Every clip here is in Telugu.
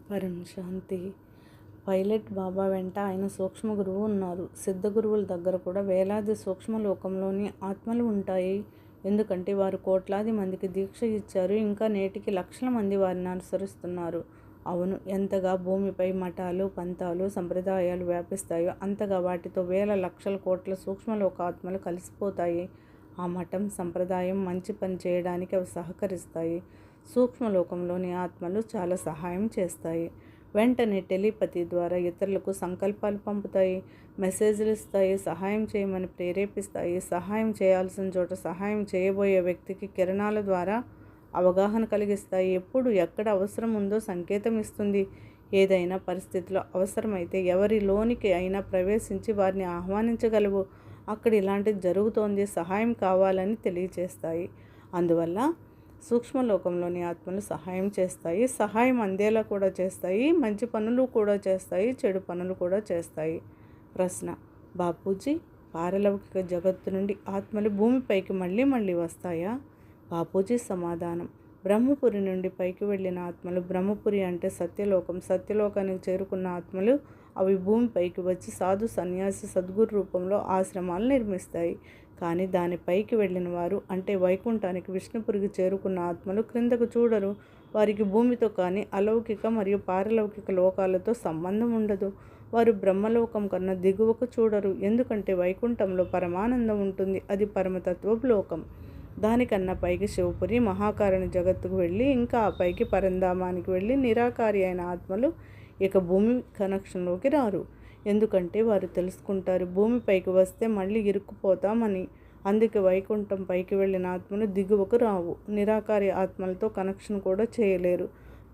పరం శాంతి. పైలట్ బాబా వెంట ఆయన సూక్ష్మ గురువు ఉన్నారు. సిద్ధ గురువుల దగ్గర కూడా వేలాది సూక్ష్మ లోకంలోని ఆత్మలు ఉంటాయి. ఎందుకంటే వారు కోట్లాది మందికి దీక్ష ఇచ్చారు. ఇంకా నేటికి లక్షల మంది వారిని అనుసరిస్తున్నారు. అవును, ఎంతగా భూమిపై మఠాలు, పంతాలు, సంప్రదాయాలు వ్యాపిస్తాయో అంతగా వాటితో వేల లక్షల కోట్ల సూక్ష్మలోక ఆత్మలు కలిసిపోతాయి. ఆ మఠం, సంప్రదాయం మంచి పని చేయడానికి అవి సహకరిస్తాయి. సూక్ష్మలోకంలోని ఆత్మలు చాలా సహాయం చేస్తాయి. వెంటనే టెలిపతి ద్వారా ఇతరులకు సంకల్పాలు పంపుతాయి, మెసేజ్లు ఇస్తాయి, సహాయం చేయమని ప్రేరేపిస్తాయి. సహాయం చేయాల్సిన చోట సహాయం చేయబోయే వ్యక్తికి కిరణాల ద్వారా అవగాహన కలిగిస్తాయి. ఎప్పుడు ఎక్కడ అవసరం ఉందో సంకేతం ఇస్తుంది. ఏదైనా పరిస్థితిలో అవసరమైతే ఎవరిలోనికి అయినా ప్రవేశించి వారిని ఆహ్వానించగలవు. అక్కడ ఇలాంటిది జరుగుతోంది, సహాయం కావాలని తెలియచేస్తాయి. అందువల్ల సూక్ష్మలోకంలోని ఆత్మలు సహాయం చేస్తాయి. సహాయం అందేలా కూడా చేస్తాయి. మంచి పనులు కూడా చేస్తాయి, చెడు పనులు కూడా చేస్తాయి. ప్రశ్న: బాపూజీ, పారలౌకిక జగత్తు నుండి ఆత్మలు భూమిపైకి మళ్ళీ మళ్ళీ వస్తాయా? బాపూజీ సమాధానం: బ్రహ్మపురి నుండి పైకి వెళ్ళిన ఆత్మలు, బ్రహ్మపురి అంటే సత్యలోకం, సత్యలోకానికి చేరుకున్న ఆత్మలు అవి భూమిపైకి వచ్చి సాధు, సన్యాసి, సద్గురు రూపంలో ఆశ్రమాలు నిర్మిస్తాయి. కానీ దానిపైకి వెళ్ళిన వారు అంటే వైకుంఠానికి, విష్ణుపురికి చేరుకున్న ఆత్మలు క్రిందకు చూడరు. వారికి భూమితో కానీ అలౌకిక మరియు పారలౌకిక లోకాలతో సంబంధం ఉండదు. వారు బ్రహ్మలోకం కన్నా దిగువకు చూడరు. ఎందుకంటే వైకుంఠంలో పరమానందం ఉంటుంది. అది పరమతత్వపు లోకం. దానికన్నా పైకి శివపురి, మహాకారణ జగత్తుకు వెళ్ళి ఇంకా ఆ పైకి పరంధామానికి వెళ్ళి నిరాకారి అయిన ఆత్మలు ఇక భూమి కనెక్షన్లోకి రారు. ఎందుకంటే వారు తెలుసుకుంటారు భూమిపైకి వస్తే మళ్ళీ ఇరుక్కుపోతామని. అందుకే వైకుంఠం పైకి వెళ్ళిన ఆత్మలు దిగువకు రావు. నిరాకారి ఆత్మలతో కనెక్షన్ కూడా చేయలేరు.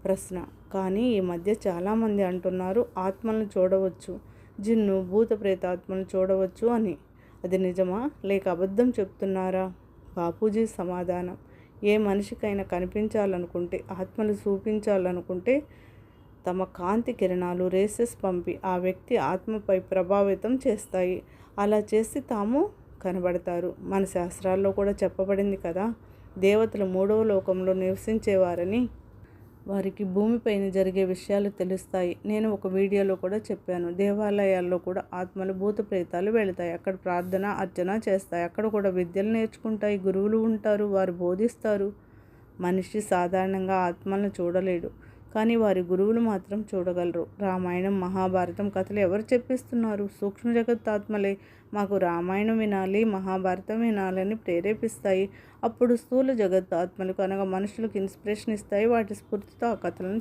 ప్రశ్న: కానీ ఈ మధ్య చాలామంది అంటున్నారు ఆత్మలను చూడవచ్చు, జిన్ను, భూత ప్రేతాత్మలను చూడవచ్చు అని. అది నిజమా లేక అబద్ధం చెప్తున్నారా? బాపూజీ సమాధానం: ఏ మనిషికైనా కనిపించాలనుకుంటే, ఆత్మలు చూపించాలనుకుంటే తమ కాంతి కిరణాలు, రేసెస్ పంపి ఆ వ్యక్తి ఆత్మపై ప్రభావితం చేస్తాయి. అలా చేసి తాము కనబడతారు. మన శాస్త్రాల్లో కూడా చెప్పబడింది కదా, దేవతలు మూడవ లోకంలో నివసించేవారని. వారికి భూమిపైన జరిగే విషయాలు తెలుస్తాయి. నేను ఒక వీడియోలో కూడా చెప్పాను. దేవాలయాల్లో కూడా ఆత్మలు, భూత ప్రేతాలు వెళతాయి. అక్కడ ప్రార్థన, అర్చన చేస్తాయి. అక్కడ కూడా విద్యలు నేర్చుకుంటాయి. గురువులు ఉంటారు, వారు బోధిస్తారు. మనిషి సాధారణంగా ఆత్మలను చూడలేడు, కానీ వారి గురువులు మాత్రం చూడగలరు. రామాయణం, మహాభారతం కథలు ఎవరు చెప్పిస్తున్నారు? సూక్ష్మ జగత్ ఆత్మలే. మాకు రామాయణం వినాలి, మహాభారతం వినాలని ప్రేరేపిస్తాయి. అప్పుడు స్థూల జగత్ ఆత్మలకు అనగా మనుషులకు ఇన్స్పిరేషన్ ఇస్తాయి. వాటి స్ఫూర్తితో ఆ కథలను